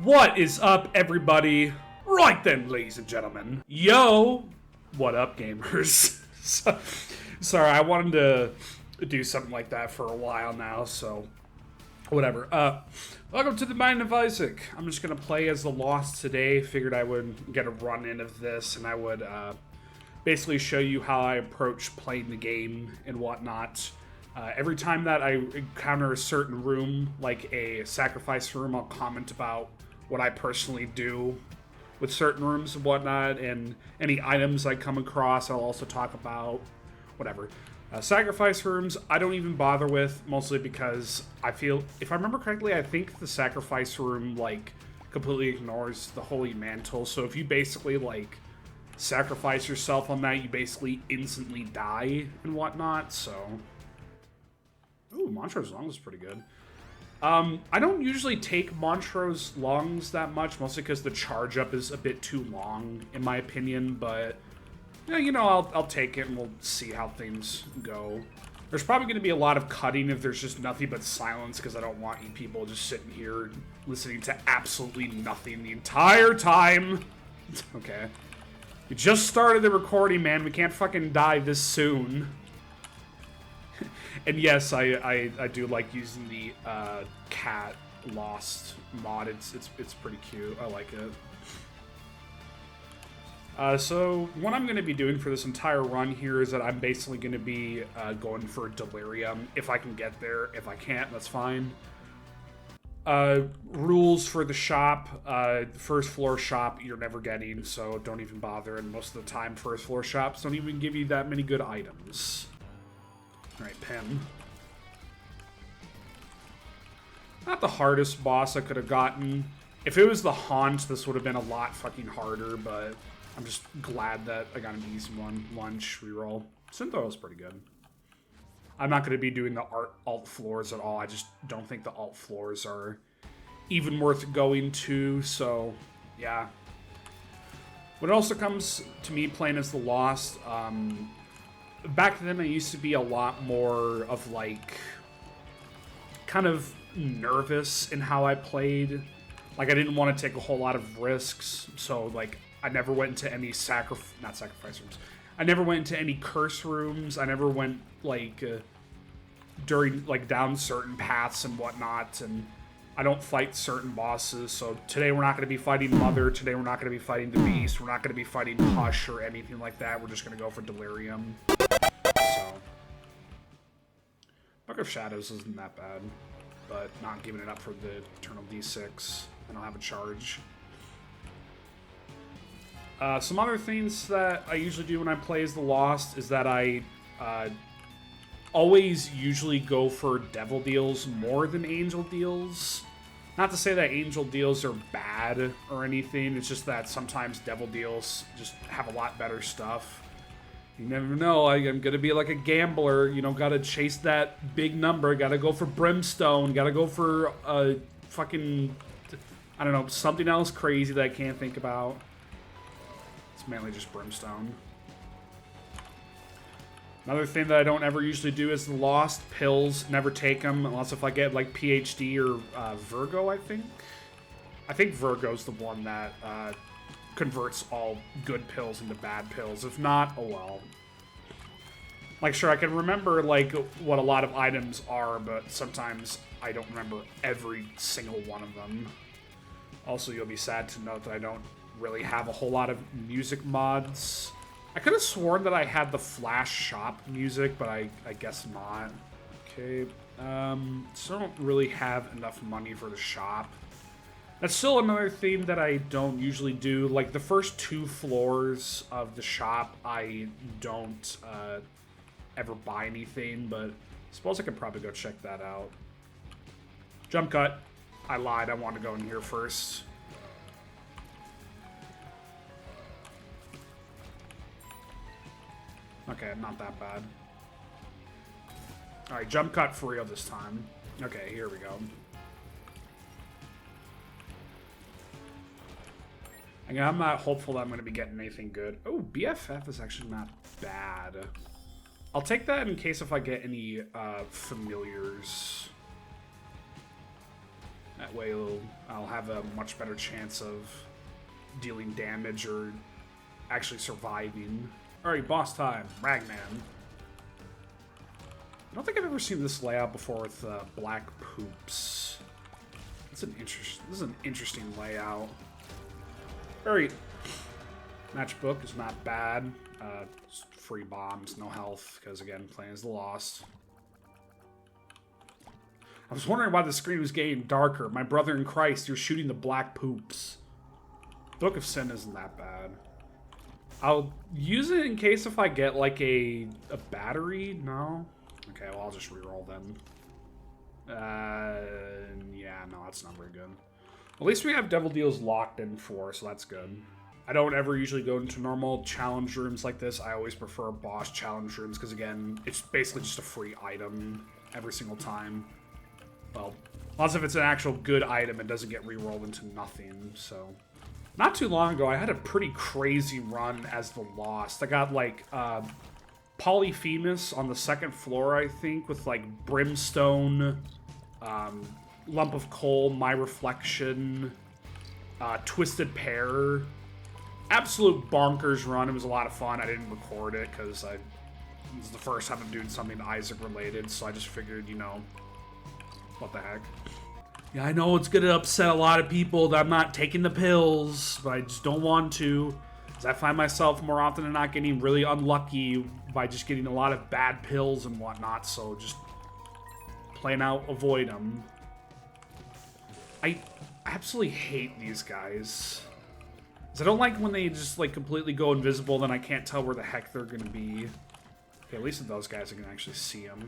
What is up, everybody? Right then, ladies and gentlemen. Yo, what up, gamers? Sorry, I wanted to do something like that for a while now, so whatever. Welcome to the Mind of Isaac. I'm just gonna play as the Lost today. Figured I would get a run in of this, and I would basically show you how I approach playing the game and whatnot. Every time that I encounter a certain room, like a sacrifice room, I'll comment about what I personally do with certain rooms and whatnot, and any items I come across, I'll also talk about. Whatever. Sacrifice rooms, I don't even bother with, mostly because I feel, if I remember correctly, I think the sacrifice room, like, completely ignores the Holy Mantle, so if you basically, like, sacrifice yourself on that, you basically instantly die and whatnot, so... Ooh, Montrose Lungs is pretty good. I don't usually take Montrose Lungs that much, mostly because the charge up is a bit too long, in my opinion, but yeah, you know, I'll take it and we'll see how things go. There's probably going to be a lot of cutting if there's just nothing but silence, because I don't want you people just sitting here listening to absolutely nothing the entire time. Okay. We just started the recording, man. We can't fucking die this soon. And yes, I do like using the cat Lost mod. It's pretty cute. I like it. So what I'm going to be doing for this entire run here is that I'm basically going to be going for Delirium if I can get there. If I can't, that's fine. Rules for the shop. First floor shop you're never getting, so don't even bother. And most of the time, first floor shops don't even give you that many good items. Alright, Pen. Not the hardest boss I could have gotten. If it was the Haunt, this would have been a lot fucking harder, but I'm just glad that I got an easy one. Lunch, reroll. Syntho is pretty good. I'm not going to be doing the alt floors at all. I just don't think the alt floors are even worth going to, so yeah. When it also comes to me playing as the Lost, back then I used to be a lot more of like kind of nervous in how I played. Like I didn't want to take a whole lot of risks, so like I never went into any not sacrifice rooms. I never went into any curse rooms. I never went like during like down certain paths and whatnot, and I don't fight certain bosses. So today we're not going to be fighting Mother. Today we're not going to be fighting the Beast. We're not going to be fighting Hush or anything like that. We're just going to go for Delirium. So, Book of Shadows isn't that bad, but not giving it up for the Eternal D6. I don't have a charge. Some other things that I usually do when I play as the Lost is that I always usually go for Devil Deals more than Angel Deals. Not to say that Angel Deals are bad or anything, it's just that sometimes Devil Deals just have a lot better stuff. You never know, I'm gonna be like a gambler, you know, gotta chase that big number, gotta go for Brimstone, gotta go for fucking, I don't know, something else crazy that I can't think about. It's mainly just Brimstone. Another thing that I don't ever usually do is the Lost pills. Never take them unless if I get like PhD or Virgo, I think. I think Virgo's the one that converts all good pills into bad pills. If not, oh well. Like, sure, I can remember like what a lot of items are, but sometimes I don't remember every single one of them. Also, you'll be sad to note that I don't really have a whole lot of music mods. I could have sworn that I had the Flash Shop music, but I guess not. Okay, so I don't really have enough money for the shop. That's still another thing that I don't usually do. Like, the first 2 floors of the shop, I don't ever buy anything, but I suppose I could probably go check that out. Jump cut. I lied, I want to go in here first. Okay, not that bad. Alright, jump cut for real this time. Okay, here we go. Again, I'm not hopeful that I'm going to be getting anything good. Oh, BFF is actually not bad. I'll take that in case if I get any familiars. That way I'll have a much better chance of dealing damage or actually surviving. Alright, boss time. Ragman. I don't think I've ever seen this layout before with black poops. This is an interesting layout. Alright. Matchbook is not bad. Free bombs, no health, because again, playing as the Lost. I was wondering why the screen was getting darker. My brother in Christ, you're shooting the black poops. Book of Sin isn't that bad. I'll use it in case if I get like a battery. No? Okay, well I'll just reroll them. Yeah, no, that's not very good. At least we have Devil Deals locked in for, so that's good. I don't ever usually go into normal challenge rooms like this. I always prefer boss challenge rooms because, again, it's basically just a free item every single time. Well, unless if it's an actual good item, it doesn't get rerolled into nothing, so... Not too long ago, I had a pretty crazy run as the Lost. I got, like, Polyphemus on the second floor, I think, with, like, Brimstone, Lump of Coal, My Reflection, Twisted Pear. Absolute bonkers run. It was a lot of fun. I didn't record it because it was the first time I'm doing something Isaac related, so I just figured, you know, what the heck. Yeah, I know it's going to upset a lot of people that I'm not taking the pills, but I just don't want to. Because I find myself more often than not getting really unlucky by just getting a lot of bad pills and whatnot, so just plain out avoid them. I absolutely hate these guys. I don't like when they just, like, completely go invisible, then I can't tell where the heck they're gonna be. Okay, at least with those guys I can actually see them.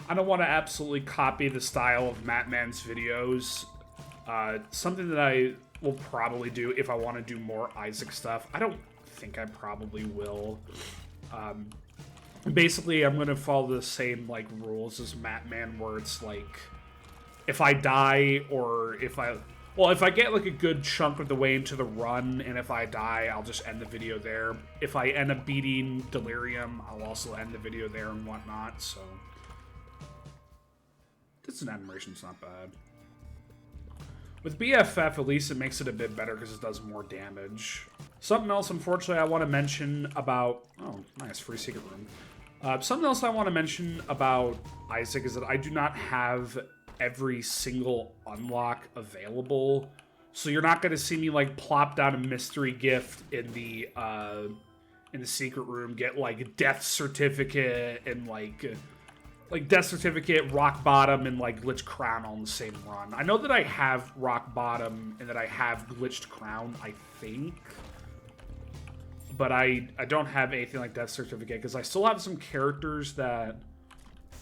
I don't want to absolutely copy the style of Mattman's videos. Something that I will probably do if I want to do more Isaac stuff. I don't think I probably will. Basically, I'm going to follow the same, like, rules as Mattman, where it's, like, if I die or if I... Well, if I get, like, a good chunk of the way into the run, and if I die, I'll just end the video there. If I end up beating Delirium, I'll also end the video there and whatnot, so... This animation's not bad. With BFF, at least it makes it a bit better because it does more damage. Something else, unfortunately, I want to mention about... Oh, nice, free secret room. Something else I want to mention about Isaac is that I do not have every single unlock available. So you're not going to see me, like, plop down a mystery gift in the secret room, get, like, death certificate and, like Death Certificate, Rock Bottom, and, like, Glitched Crown all in the same run. I know that I have Rock Bottom and that I have Glitched Crown, I think. But I don't have anything like Death Certificate, because I still have some characters that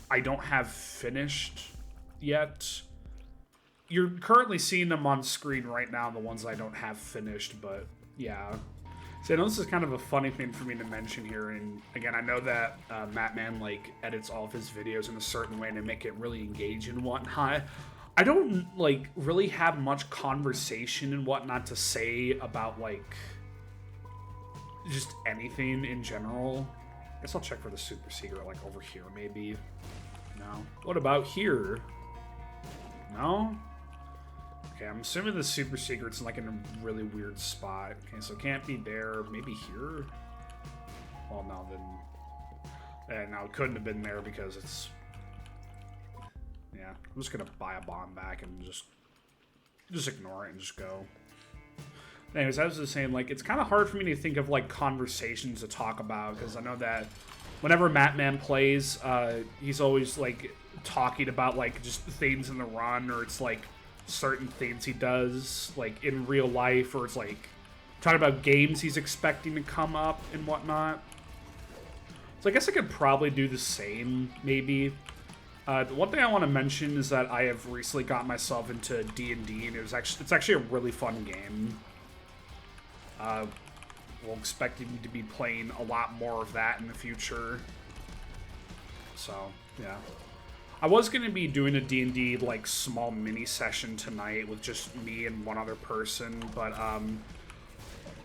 I don't have finished yet. You're currently seeing them on screen right now, the ones I don't have finished, but yeah. So I know this is kind of a funny thing for me to mention here, and again, I know that Mattman, like, edits all of his videos in a certain way to make it really engaging and whatnot. I don't, like, really have much conversation and whatnot to say about, like, just anything in general. I guess I'll check for the super secret, like, over here, maybe. No. What about here? No? Okay, I'm assuming the super secret's like in a really weird spot. Okay, so it can't be there. Maybe here? Well, no, then... no, it couldn't have been there because it's... Yeah, I'm just gonna buy a bomb back and just ignore it and just go. Anyways, I was just saying, like, it's kind of hard for me to think of, like, conversations to talk about, because I know that whenever Mattman plays, he's always, like, talking about, like, just things in the run, or it's, like, certain things he does, like, in real life, or it's, like, talking about games he's expecting to come up and whatnot. So I guess I could probably do the same, maybe. The one thing I want to mention is that I have recently got myself into D&D, and it's actually a really fun game. We're expecting to be playing a lot more of that in the future. So, yeah. I was going to be doing a D&D, like, small mini session tonight with just me and one other person, but,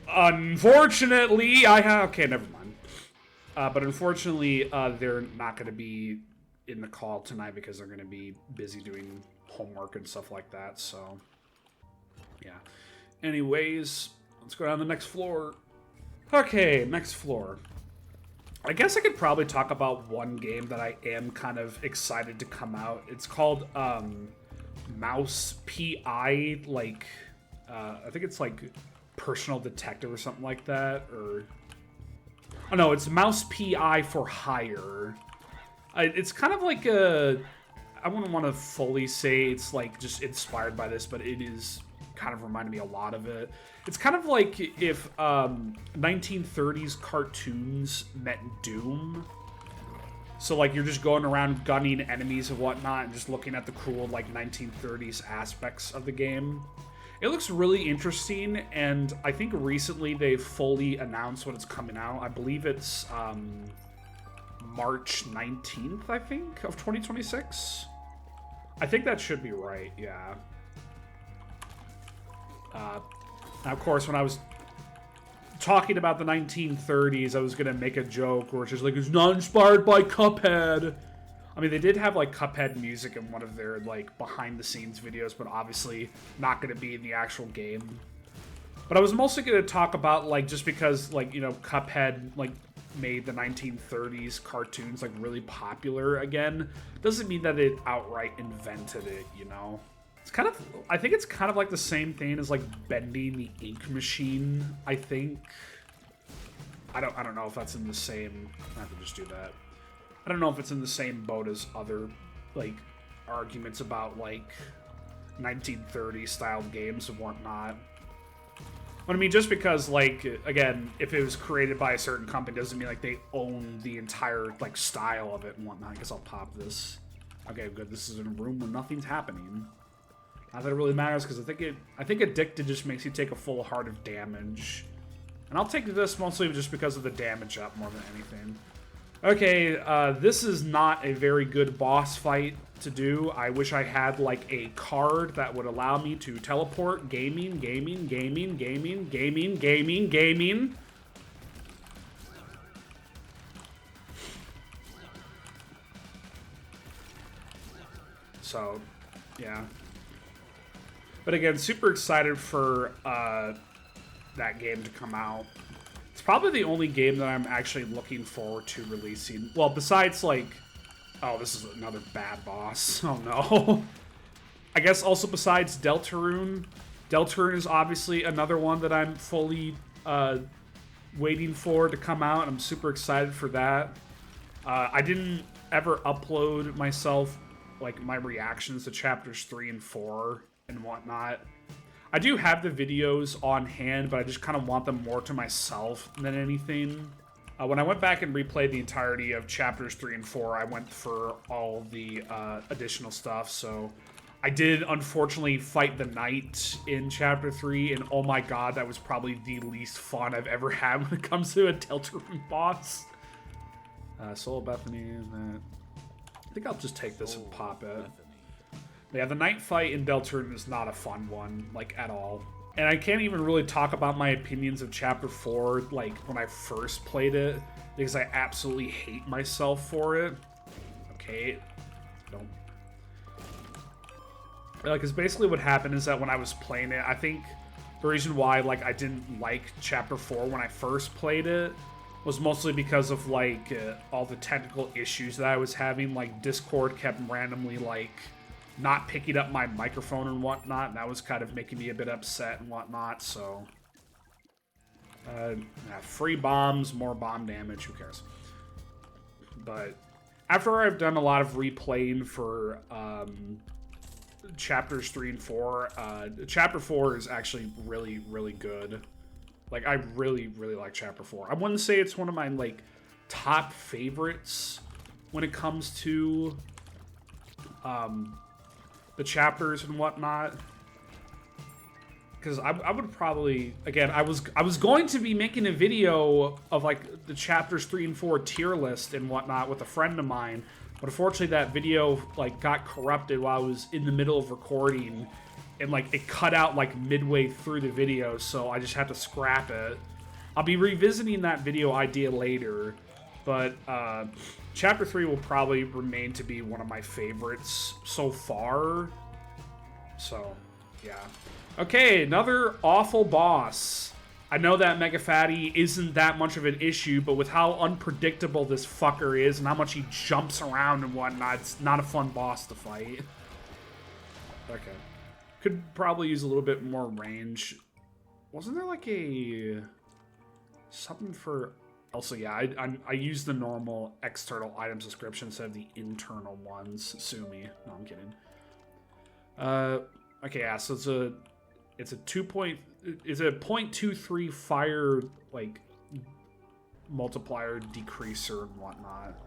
unfortunately, okay, never mind. But unfortunately, they're not going to be in the call tonight because they're going to be busy doing homework and stuff like that, so yeah. Anyways, let's go down the next floor. Okay, next floor. I guess I could probably talk about one game that I am kind of excited to come out. It's called Mouse PI, like I think it's like Personal Detective or something like that, or oh no, it's Mouse PI for Hire. It's kind of like a, I wouldn't want to fully say it's like just inspired by this, but it is kind of reminded me a lot of it. It's kind of like if 1930s cartoons met Doom. So like you're just going around gunning enemies and whatnot and just looking at the cool like 1930s aspects of the game. It looks really interesting, and I think recently they fully announced when it's coming out. I believe it's March 19th, I think, of 2026. I think that should be right, yeah. Now, of course, when I was talking about the 1930s, I was going to make a joke where it's just like, it's not inspired by Cuphead. I mean, they did have, like, Cuphead music in one of their, like, behind-the-scenes videos, but obviously not going to be in the actual game. But I was mostly going to talk about, like, just because, like, you know, Cuphead, like, made the 1930s cartoons, like, really popular again, doesn't mean that it outright invented it, you know? It's kind of, I think it's kind of like the same thing as, like, bending the ink machine, I think. I don't know if that's in the same, I have to just do that. I don't know if it's in the same boat as other, like, arguments about, like, 1930s styled games and whatnot. But I mean, just because, like, again, if it was created by a certain company doesn't mean, like, they own the entire, like, style of it and whatnot. I guess I'll pop this. Okay, good. This is in a room where nothing's happening. Not that it really matters, because I think Addicted just makes you take a full heart of damage. And I'll take this mostly just because of the damage up more than anything. Okay, this is not a very good boss fight to do. I wish I had, like, a card that would allow me to teleport. Gaming. So, yeah. But again, super excited for that game to come out. It's probably the only game that I'm actually looking forward to releasing. Well, besides, like... Oh, this is another bad boss. Oh, no. I guess also besides Deltarune. Deltarune is obviously another one that I'm fully waiting for to come out. I'm super excited for that. I didn't ever upload myself, like, my reactions to chapters 3 and 4 and whatnot. I do have the videos on hand, but I just kind of want them more to myself than anything. When I went back and replayed the entirety of chapters 3 and 4, I went for all the additional stuff, so I did unfortunately fight the knight in chapter 3, and oh my god, that was probably the least fun I've ever had when it comes to a Deltarune boss. Soul Bethany, I think I'll just take this and pop it. Yeah, the knight fight in Deltarune is not a fun one, like, at all. And I can't even really talk about my opinions of Chapter 4, like, when I first played it, because I absolutely hate myself for it. Okay, don't. Because basically what happened is that when I was playing it, I think the reason why, like, I didn't like Chapter 4 when I first played it was mostly because of, like, all the technical issues that I was having. Like, Discord kept randomly, like, not picking up my microphone and whatnot, and that was kind of making me a bit upset and whatnot, so... free bombs, more bomb damage, who cares? But after I've done a lot of replaying for chapters 3 and 4, chapter 4 is actually really, really good. Like, I really, really like chapter 4. I wouldn't say it's one of my, like, top favorites when it comes to the chapters and whatnot, because I would probably, again, I was going to be making a video of, like, the chapters 3 and 4 tier list and whatnot with a friend of mine, but unfortunately that video, like, got corrupted while I was in the middle of recording, and, like, it cut out, like, midway through the video, so I just had to scrap it. I'll be revisiting that video idea later, but chapter 3 will probably remain to be one of my favorites so far. So, yeah. Okay, another awful boss. I know that Mega Fatty isn't that much of an issue, but with how unpredictable this fucker is and how much he jumps around and whatnot, it's not a fun boss to fight. Okay. Could probably use a little bit more range. Wasn't there like a... something for... Also, yeah, I use the normal external items description instead of the internal ones. Sue me. No, I'm kidding. Okay, yeah, so it's a 0.23 fire, like, multiplier decreaser and whatnot.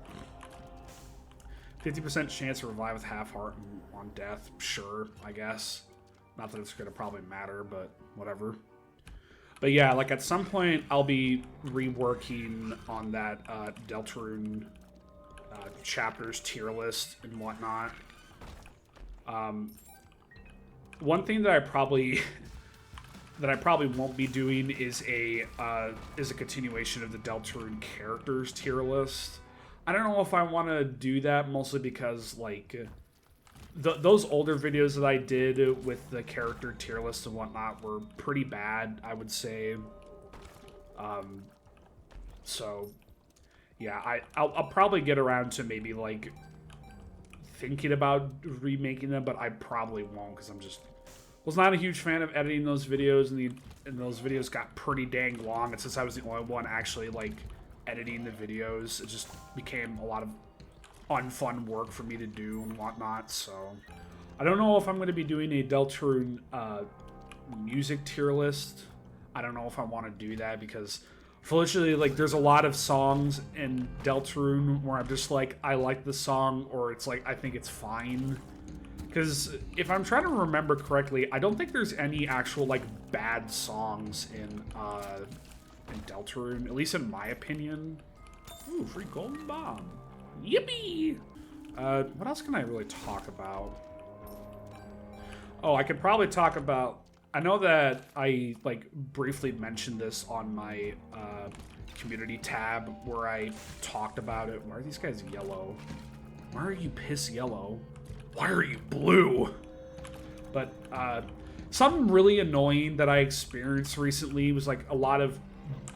50% chance to revive with half heart on death. Sure, I guess. Not that it's gonna probably matter, but whatever. But yeah, like at some point I'll be reworking on that Deltarune chapters tier list and whatnot. One thing that I probably won't be doing is a continuation of the Deltarune characters tier list. I don't know if I want to do that, mostly because like those older videos that I did with the character tier list and whatnot were pretty bad, I would say. So yeah, I'll probably get around to maybe like thinking about remaking them, but I probably won't because was not a huge fan of editing those videos, and those videos got pretty dang long. And since I was the only one actually like editing the videos, it just became a lot of unfun work for me to do and whatnot. So I don't know if I'm going to be doing a Deltarune music tier list. I don't know if I want to do that because literally, like, there's a lot of songs in Deltarune where I'm just like, I like the song, or it's like I think it's fine. Because if I'm trying to remember correctly, I don't think there's any actual like bad songs in Deltarune, at least in my opinion. Ooh, free golden bomb. Yippee! What else can I really talk about? Oh, I could probably talk about... I know that I, like, briefly mentioned this on my community tab where I talked about it. Why are these guys yellow? Why are you piss yellow? Why are you blue? But something really annoying that I experienced recently was, like, a lot of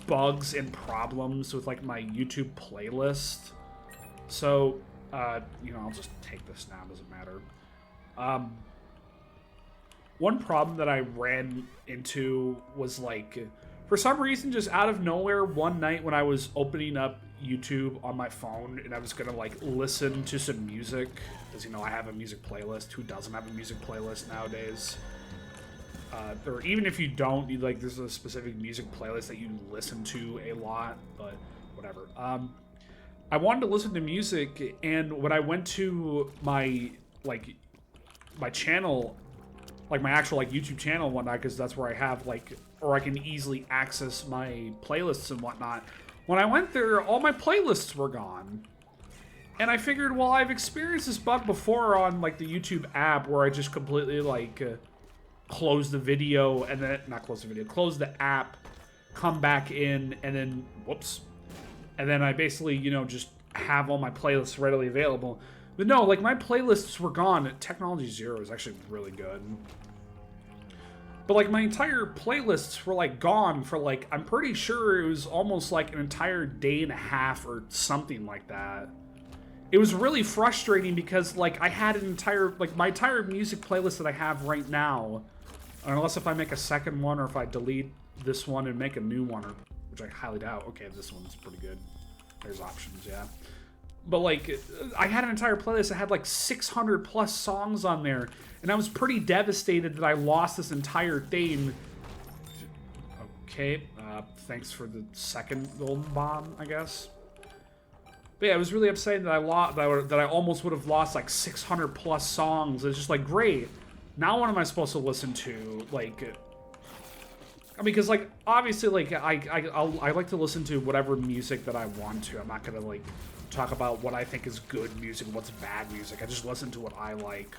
bugs and problems with, like, my YouTube playlist. So, you know, I'll just take this now, doesn't matter. One problem that I ran into was, like, for some reason, just out of nowhere, one night when I was opening up YouTube on my phone and I was gonna, like, listen to some music, because, you know, I have a music playlist. Who doesn't have a music playlist nowadays? Or even if you don't, like, there's a specific music playlist that you listen to a lot, but whatever. I wanted to listen to music, and when I went to my, like, my channel, like my actual like YouTube channel and whatnot, because that's where I have like, or I can easily access my playlists and whatnot. When I went there, all my playlists were gone. And I figured, well, I've experienced this bug before on like the YouTube app where I just completely like close the video and then, not close the video, close the app, come back in, and then, whoops. And then I basically, you know, just have all my playlists readily available. But no, like, my playlists were gone. Technology Zero is actually really good. But, like, my entire playlists were, like, gone for, like, I'm pretty sure it was almost, like, an entire day and a half or something like that. It was really frustrating because, like, I had an entire, like, my entire music playlist that I have right now, unless if I make a second one or if I delete this one and make a new one, or which I highly doubt. Okay, this one's pretty good. There's options, yeah. But, like, I had an entire playlist that had, like, 600 plus songs on there, and I was pretty devastated that I lost this entire thing. Okay, thanks for the second golden bomb, I guess. But yeah, it was really upsetting that I almost would have lost, like, 600 plus songs. It's just like, great. Now what am I supposed to listen to? Like, I mean, because, like, obviously, like, I like to listen to whatever music that I want to. I'm not gonna, like, talk about what I think is good music and what's bad music. I just listen to what I like.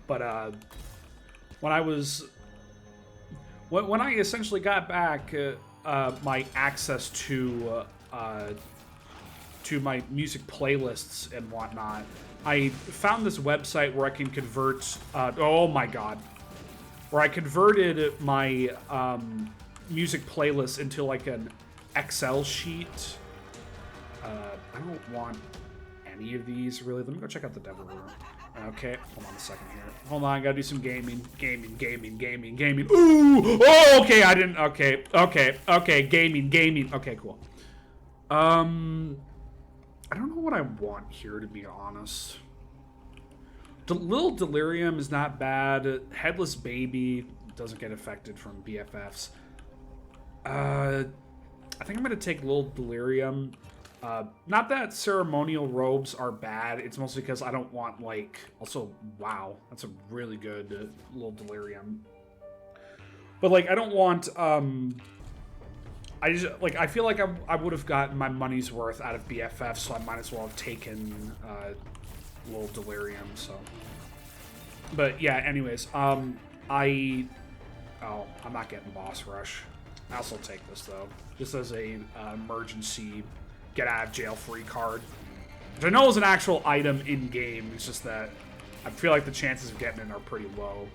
But, when I essentially got back, my access to, to my music playlists and whatnot, I found this website where I can convert. Oh my god, where I converted my music playlist into like an Excel sheet. I don't want any of these really. Let me go check out the Devil Room. Okay, hold on a second here. Hold on, I gotta do some gaming. Ooh! Oh, okay, I didn't. Okay. Gaming. Okay, cool. I don't know what I want here, to be honest. Little Delirium is not bad. Headless Baby doesn't get affected from BFFs. I think I'm gonna take Little Delirium. Not that ceremonial robes are bad. It's mostly because I don't want, like... Also, wow. That's a really good Little Delirium. But, like, I don't want, I just, like, I feel like I would have gotten my money's worth out of BFF, so I might as well have taken, Little Delirium, so... But, yeah, anyways, Oh, I'm not getting Boss Rush. I'll also take this, though. Just as a emergency... get out of jail free card, which I know is an actual item in game. It's just that I feel like the chances of getting it are pretty low.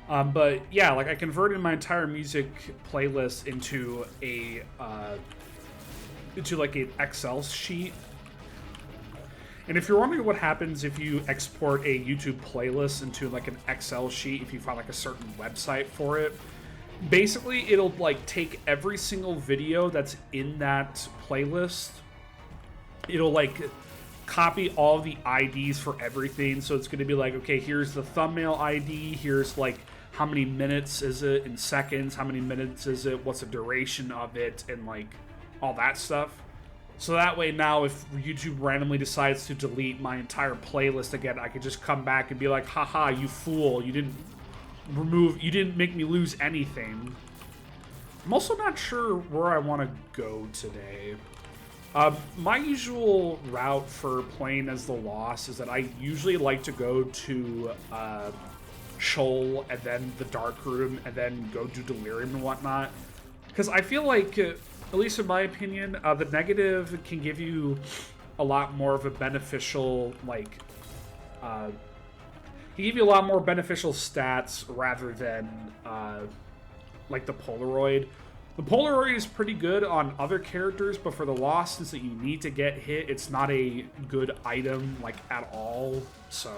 But yeah, like I converted my entire music playlist into a like an Excel sheet. And if you're wondering what happens if you export a YouTube playlist into like an Excel sheet, if you find like a certain website for it, basically, it'll, like, take every single video that's in that playlist. It'll, like, copy all the IDs for everything. So it's going to be like, okay, here's the thumbnail ID. Here's, like, how many minutes is it in seconds? How many minutes is it? What's the duration of it? And, like, all that stuff. So that way now, if YouTube randomly decides to delete my entire playlist again, I could just come back and be like, haha, you fool. You didn't make me lose anything. I'm also not sure where I want to go today. My usual route for playing as the Lost is that I usually like to go to Shoal and then the Dark Room and then go do Delirium and whatnot. Because I feel like, at least in my opinion, the negative can give you a lot more of a beneficial, like, he give you a lot more beneficial stats rather than, like, the Polaroid. The Polaroid is pretty good on other characters, but for the Lost, since that you need to get hit, it's not a good item, like, at all, so...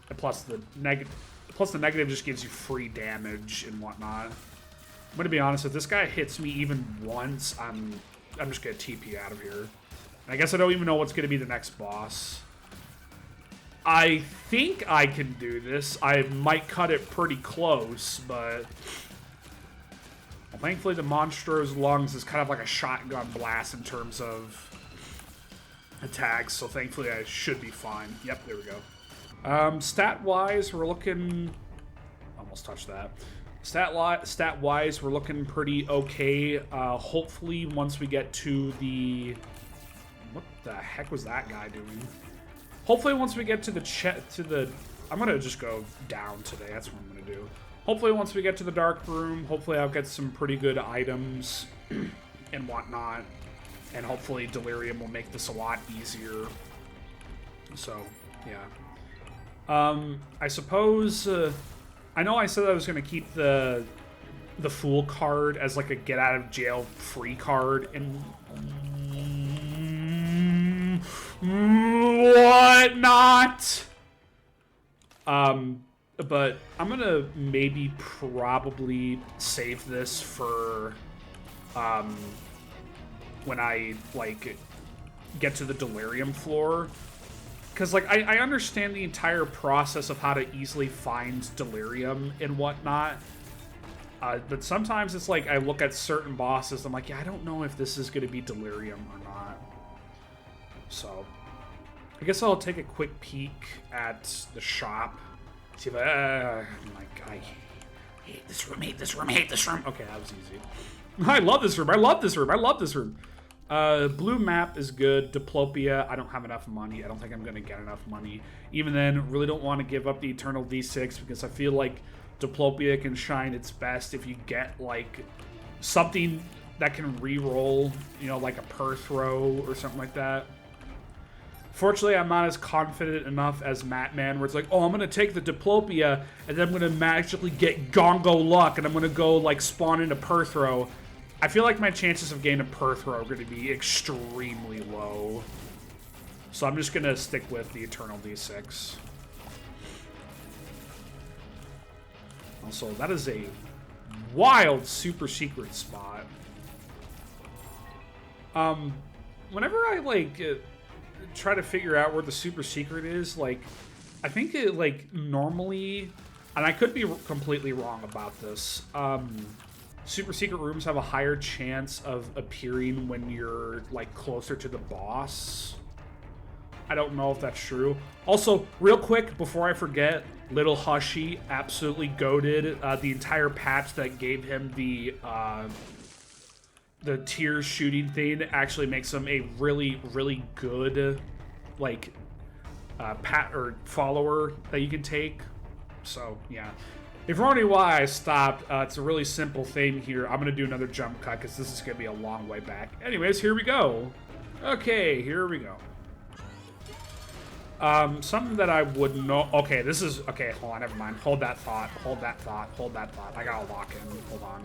And plus the negative just gives you free damage and whatnot. I'm gonna be honest, if this guy hits me even once, I'm just gonna TP out of here. And I guess I don't even know what's gonna be the next boss. I think I can do this. I might cut it pretty close, but... Well, thankfully the Monstro's Lungs is kind of like a shotgun blast in terms of attacks, so thankfully I should be fine. Yep, there we go. Stat-wise, we're looking... Almost touched that. Stat-wise, we're looking pretty okay. Hopefully, once we get to the... What the heck was that guy doing? Hopefully, once we get to the I'm gonna just go down today. That's what I'm gonna do. Hopefully, once we get to the Dark Room, hopefully I'll get some pretty good items and whatnot. And hopefully Delirium will make this a lot easier. So, yeah. I suppose... I know I said I was going to keep the Fool card as like a get-out-of-jail-free card, and... Whatnot! But I'm gonna maybe probably save this for, when I, like, get to the Delirium floor. Because, like, I understand the entire process of how to easily find Delirium and whatnot. But sometimes it's like, I look at certain bosses, I'm like, yeah, I don't know if this is gonna be Delirium or not. So, I guess I'll take a quick peek at the shop. See if I'm like, I hate this room, hate this room, hate this room. Okay, that was easy. I love this room, I love this room, I love this room. Blue map is good. Diplopia, I don't have enough money. I don't think I'm going to get enough money. Even then, really don't want to give up the Eternal D6 because I feel like Diplopia can shine its best if you get, like, something that can re-roll, you know, like a per throw or something like that. Fortunately, I'm not as confident enough as Matman, where it's like, oh, I'm going to take the Diplopia, and then I'm going to magically get Gongo Luck, and I'm going to go, like, spawn into Perthrow. I feel like my chances of getting a Perthrow are going to be extremely low. So I'm just going to stick with the Eternal D6. Also, that is a wild super secret spot. Whenever I, like... try to figure out where the super secret is, like, I think it, like, normally, and I could be completely wrong about this, super secret rooms have a higher chance of appearing when you're, like, closer to the boss. I don't know if that's true. Also, real quick, before I forget, Little Hushy absolutely goated the entire patch that gave him the tears shooting thing actually makes him a really, really good, like, follower that you can take. So, yeah. If you're wondering why I stopped, it's a really simple thing here. I'm going to do another jump cut because this is going to be a long way back. Anyways, here we go. Okay, here we go. Something that I would know... Okay, this is... Okay, hold on, never mind. Hold that thought. Hold that thought. Hold that thought. I gotta lock in. Hold on.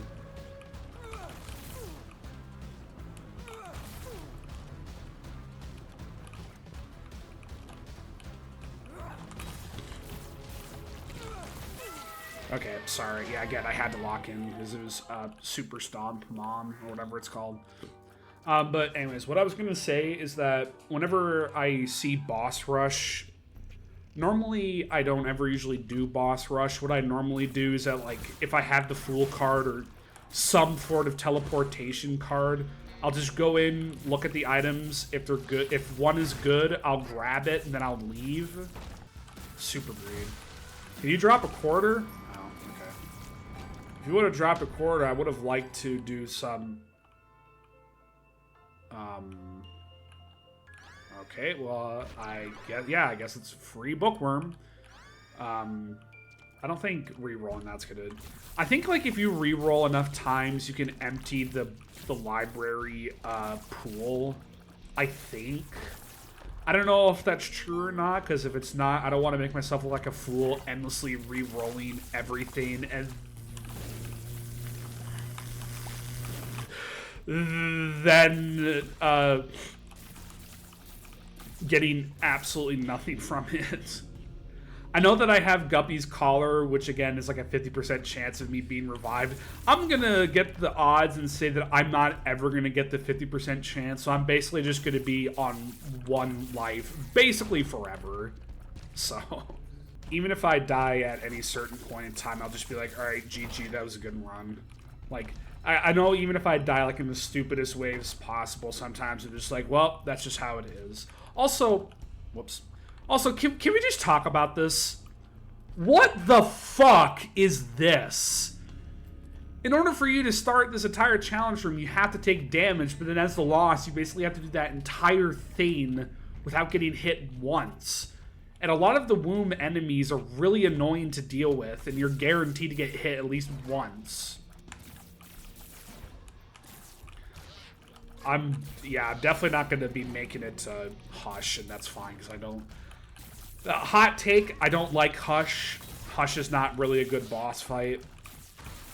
Okay, sorry. Yeah, again, I had to lock in because it was Super Stomp Mom or whatever it's called. But anyways, what I was going to say is that whenever I see Boss Rush, normally I don't ever usually do Boss Rush. What I normally do is that, like, if I have the Fool card or some sort of teleportation card, I'll just go in, look at the items. If they're good, if one is good, I'll grab it and then I'll leave. Super greed. Can you drop a quarter? If you would have dropped a quarter, I would have liked to do some... Okay, well, I guess, yeah, I guess it's free Bookworm. I don't think re-rolling that's gonna... I think, like, if you re-roll enough times, you can empty the library pool, I think. I don't know if that's true or not, because if it's not, I don't want to make myself look like a fool endlessly re-rolling everything and then getting absolutely nothing from it. I know that I have Guppy's Collar, which again is like a 50% chance of me being revived. I'm gonna get the odds and say that I'm not ever gonna get the 50% chance, so I'm basically just gonna be on one life, basically forever. So, even if I die at any certain point in time, I'll just be like, alright, GG, that was a good run. Like, I know even if I die like in the stupidest ways possible, sometimes it's just like, well, that's just how it is. Also, whoops. Also, can we just talk about this? What the fuck is this? In order for you to start this entire challenge room, you have to take damage, but then as the loss, you basically have to do that entire thing without getting hit once. And a lot of the womb enemies are really annoying to deal with, and you're guaranteed to get hit at least once. I'm definitely not going to be making it Hush, and that's fine, because I don't... hot take, I don't like Hush. Hush is not really a good boss fight.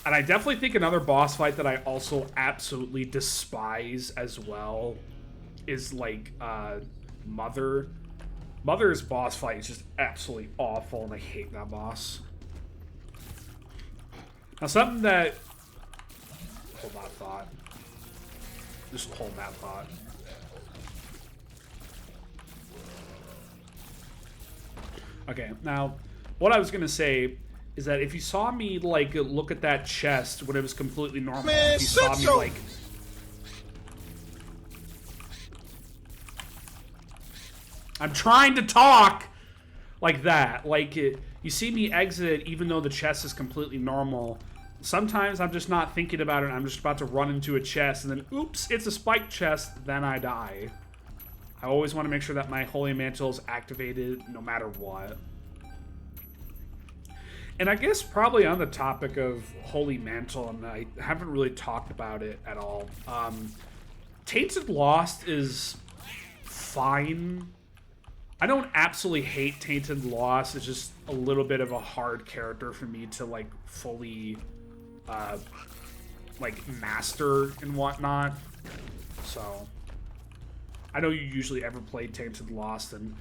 And I definitely think another boss fight that I also absolutely despise as well is, like, Mother. Mother's boss fight is just absolutely awful, and I hate that boss. Now, something that... Hold that thought. Just hold that thought. Okay, now, what I was gonna say is that if you saw me, like, look at that chest when it was completely normal, Man, if you saw me, like... I'm trying to talk like that. Like, you see me exit even though the chest is completely normal. Sometimes I'm just not thinking about it. I'm just about to run into a chest, and then, oops, it's a spike chest. Then I die. I always want to make sure that my Holy Mantle is activated no matter what. And I guess probably on the topic of Holy Mantle, and I haven't really talked about it at all. Tainted Lost is fine. I don't absolutely hate Tainted Lost. It's just a little bit of a hard character for me to like fully like master and whatnot. So I know you usually ever play Tainted Lost, and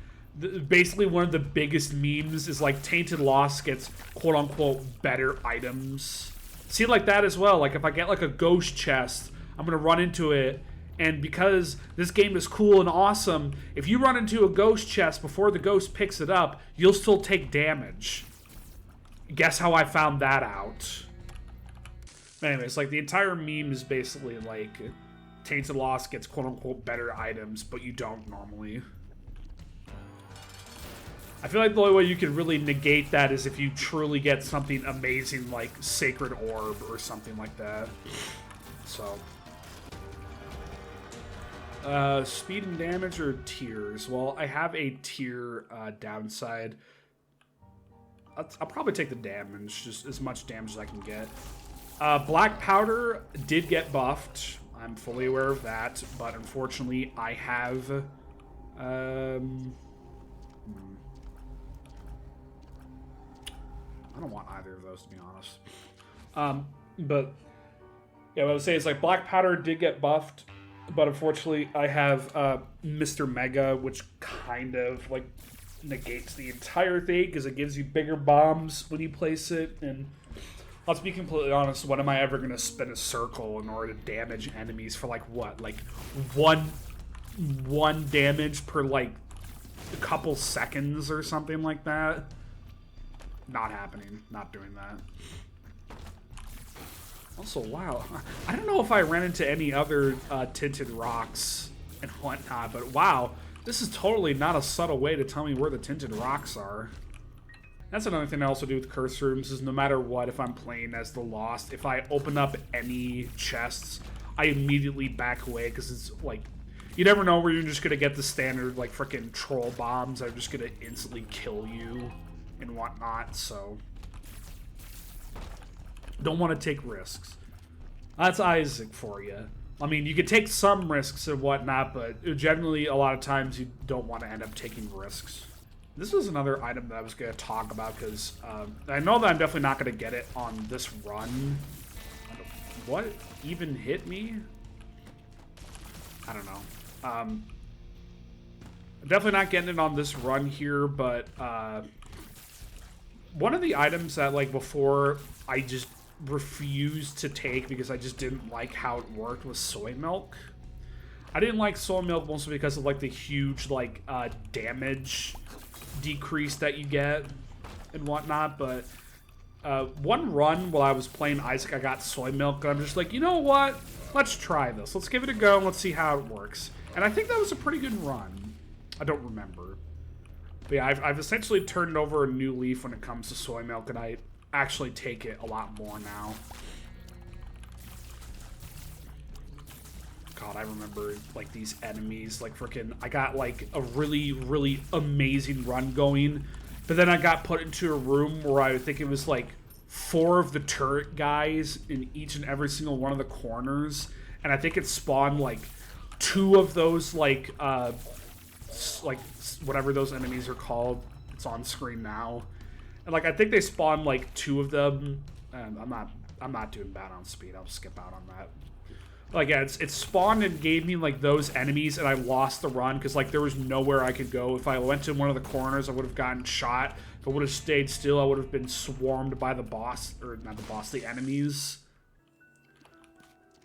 basically one of the biggest memes is like Tainted Lost gets quote unquote better items. See, like that as well. Like if I get like a ghost chest, I'm gonna run into it, and because this game is cool and awesome, if you run into a ghost chest before the ghost picks it up, you'll still take damage. Guess how I found that out? Anyways, like the entire meme is basically like Tainted Lost gets quote unquote better items, but you don't normally. I feel like the only way you can really negate that is if you truly get something amazing like Sacred Orb or something like that. So. Speed and damage or tiers? Well, I have a tier downside. I'll probably take the damage, just as much damage as I can get. Black Powder did get buffed. I'm fully aware of that, but unfortunately I have... I don't want either of those, to be honest. But yeah, what I would say is like Black Powder did get buffed, but unfortunately I have Mr. Mega, which kind of like negates the entire thing because it gives you bigger bombs when you place it. And let's be completely honest, when am I ever going to spin a circle in order to damage enemies for like what? Like one damage per like a couple seconds or something like that? Not happening. Not doing that. Also, wow. I don't know if I ran into any other tinted rocks and whatnot, but wow. This is totally not a subtle way to tell me where the tinted rocks are. That's another thing I also do with curse rooms is no matter what, if I'm playing as the Lost, if I open up any chests, I immediately back away because it's like, you never know where you're just going to get the standard like freaking troll bombs that are just going to instantly kill you and whatnot, so don't want to take risks. That's Isaac for you. I mean, you could take some risks and whatnot, but generally a lot of times you don't want to end up taking risks. This was another item that I was going to talk about because I know that I'm definitely not going to get it on this run. What even hit me? I don't know. I'm definitely not getting it on this run here, but one of the items that, like, before I just refused to take because I just didn't like how it worked was soy milk. I didn't like soy milk mostly because of, like, the huge, like, damage decrease that you get and whatnot, but one run while I was playing Isaac, I got soy milk, and I'm just like, you know what? Let's try this. Let's give it a go, and let's see how it works. And I think that was a pretty good run. I don't remember. But yeah, I've essentially turned over a new leaf when it comes to soy milk, and I actually take it a lot more now. God, I remember, like, these enemies, like, freaking, I got, like, a really, really amazing run going, but then I got put into a room where I think it was, like, 4 of the turret guys in each and every single one of the corners, and I think it spawned, like, 2 of those, like, whatever those enemies are called. It's on screen now. And, like, I think they spawned, like, 2 of them, and I'm not doing bad on speed. I'll skip out on that. Like, yeah, it spawned and gave me, like, those enemies, and I lost the run, because, like, there was nowhere I could go. If I went to one of the corners, I would have gotten shot. If I would have stayed still, I would have been swarmed by the boss, or not the boss, the enemies.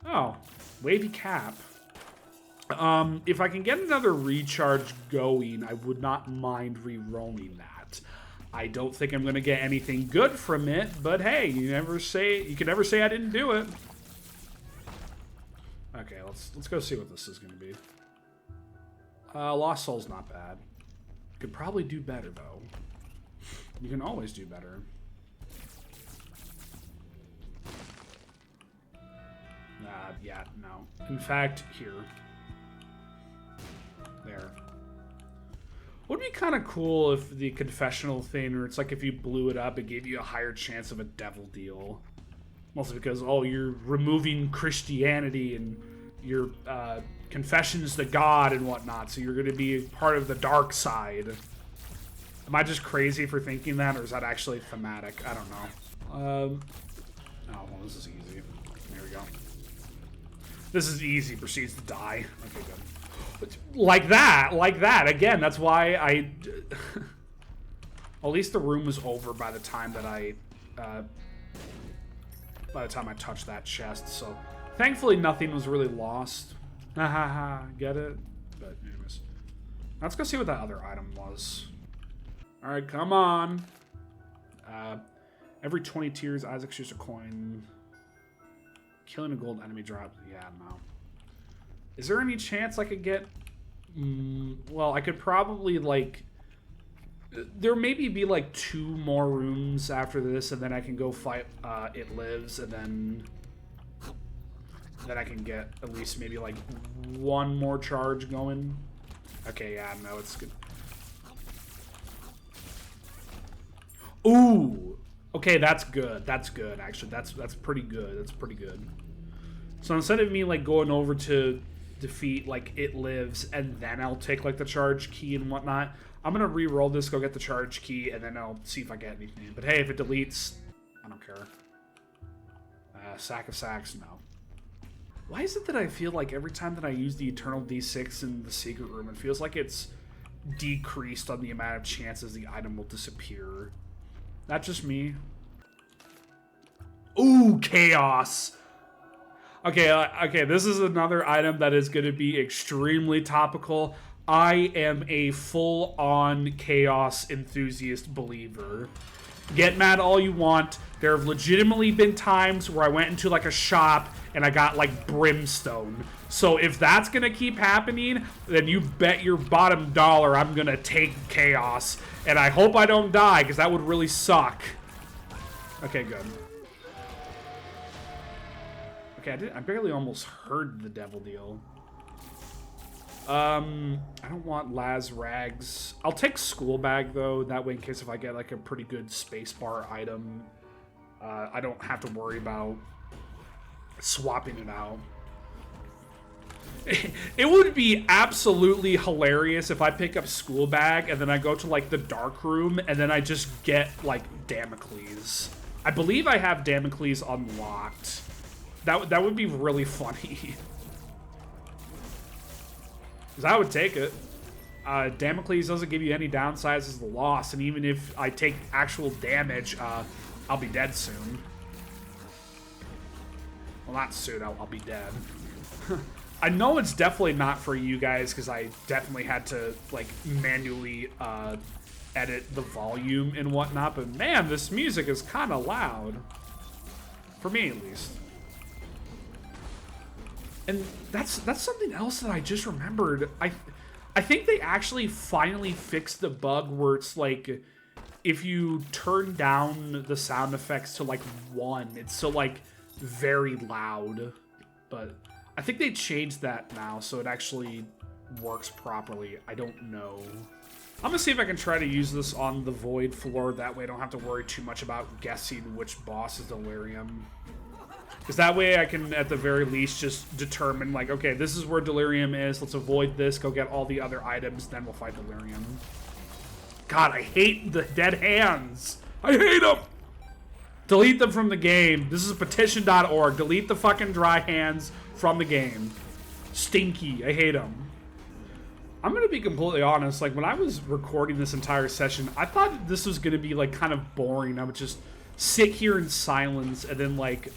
Oh, wavy cap. If I can get another recharge going, I would not mind re-rolling that. I don't think I'm going to get anything good from it, but hey, you can never say I didn't do it. Okay, let's go see what this is going to be. Lost Soul's not bad. Could probably do better, though. You can always do better. Yeah, no. In fact, here. There. Would be kind of cool if the confessional thing, or it's like if you blew it up, it gave you a higher chance of a devil deal. Mostly because, oh, you're removing Christianity and your confessions to God and whatnot, so you're going to be part of the dark side. Am I just crazy for thinking that, or is that actually thematic? I don't know. Oh, well, this is easy. There we go. This is easy. Proceeds to die. Okay, good. Like that. Again, that's why I... At least the room was over by the time that I... by the time I touched that chest, so... Thankfully, nothing was really lost. Hahaha, get it? But anyways. Let's go see what that other item was. Alright, come on. Every 20 tiers, Isaac shoots a coin. Killing a gold enemy drops. Yeah, no. Is there any chance I could get... well, I could probably, like... There maybe be, like, 2 more rooms after this, and then I can go fight It Lives, and then I can get at least maybe, like, 1 more charge going. Okay, yeah, no, it's good. Ooh! Okay, that's good. That's good, actually. That's pretty good. That's pretty good. So instead of me, like, going over to defeat, like, It Lives, and then I'll take, like, the charge key and whatnot, I'm gonna re-roll this, go get the charge key, and then I'll see if I get anything. But hey, if it deletes, I don't care. Sack of sacks, no. Why is it that I feel like every time that I use the Eternal D6 in the secret room, it feels like it's decreased on the amount of chances the item will disappear? That's just me. Ooh, chaos. Okay, this is another item that is going to be extremely topical. I am a full-on chaos enthusiast believer. Get mad all you want. There have legitimately been times where I went into, like, a shop and I got, like, brimstone. So if that's going to keep happening, then you bet your bottom dollar I'm going to take chaos. And I hope I don't die, because that would really suck. Okay, good. Okay, I barely almost heard the devil deal. I don't want Laz Rags. I'll take School Bag, though. That way, in case if I get, like, a pretty good spacebar item, I don't have to worry about swapping it out. It would be absolutely hilarious if I pick up School Bag and then I go to, like, the dark room and then I just get, like, Damocles. I believe I have Damocles unlocked. That would be really funny. Because I would take it. Damocles doesn't give you any downsides as the loss, and even if I take actual damage, I'll be dead soon. Well, not soon, I'll be dead. I know it's definitely not for you guys, because I definitely had to, like, manually edit the volume and whatnot, but man, this music is kind of loud. For me, at least. And that's something else that I just remembered. I think they actually finally fixed the bug where it's like, if you turn down the sound effects to, like, 1, it's still, like, very loud. But I think they changed that now, so it actually works properly. I don't know. I'm gonna see if I can try to use this on the Void floor. That way I don't have to worry too much about guessing which boss is Delirium. Because that way I can, at the very least, just determine, like, okay, this is where Delirium is. Let's avoid this. Go get all the other items. Then we'll fight Delirium. God, I hate the dead hands. I hate them. Delete them from the game. This is petition.org. Delete the fucking dry hands from the game. Stinky. I hate them. I'm going to be completely honest. Like, when I was recording this entire session, I thought this was going to be, like, kind of boring. I would just sit here in silence and then, like,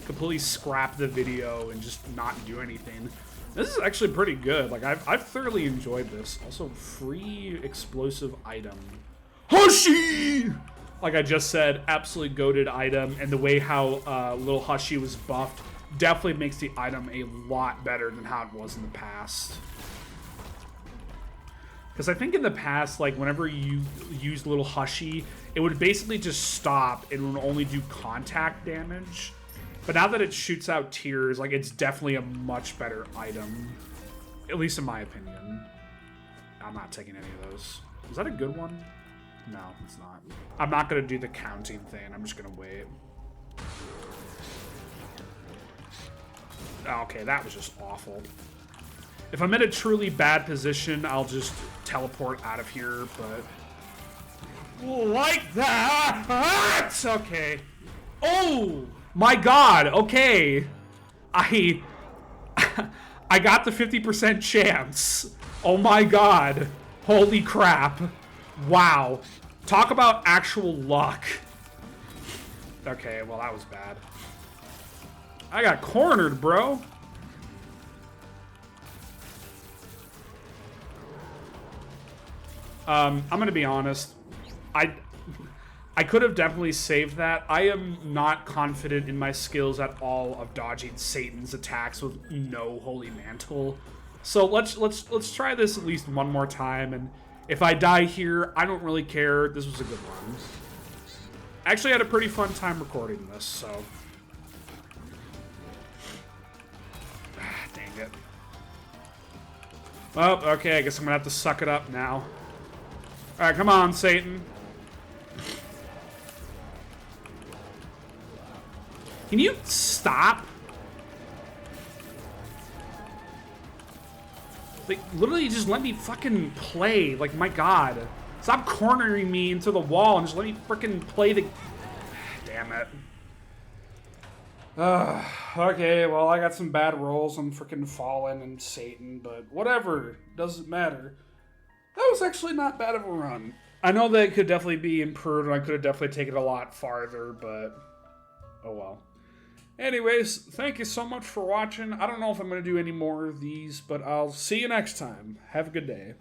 completely scrap the video and just not do anything. This is actually pretty good. Like, I've thoroughly enjoyed this. Also, free explosive item. Hushy! Like I just said, absolutely goated item, and the way how Little Hushy was buffed definitely makes the item a lot better than how it was in the past. Because I think in the past, like, whenever you used Little Hushy, it would basically just stop and would only do contact damage. But now that it shoots out tears, like, it's definitely a much better item. At least in my opinion. I'm not taking any of those. Is that a good one? No, it's not. I'm not gonna do the counting thing. I'm just gonna wait. Okay, that was just awful. If I'm in a truly bad position, I'll just teleport out of here, but... Like that! Okay. Oh! My god, okay. I got the 50% chance. Oh my god. Holy crap. Wow. Talk about actual luck. Okay, well that was bad. I got cornered, bro. I'm gonna be honest. I could have definitely saved that. I am not confident in my skills at all of dodging Satan's attacks with no Holy Mantle. So let's try this at least one more time, and if I die here, I don't really care. This was a good one. Actually, I had a pretty fun time recording this, so... Dang it. Well, okay, I guess I'm gonna have to suck it up now. Alright, come on, Satan. Can you stop? Like, literally just let me fucking play. Like, my god. Stop cornering me into the wall and just let me freaking play the... Damn it. Okay, well, I got some bad rolls on freaking Fallen and Satan, but whatever. Doesn't matter. That was actually not bad of a run. I know that it could definitely be improved, and I could have definitely taken it a lot farther, but... Oh well. Anyways, thank you so much for watching. I don't know if I'm going to do any more of these, but I'll see you next time. Have a good day.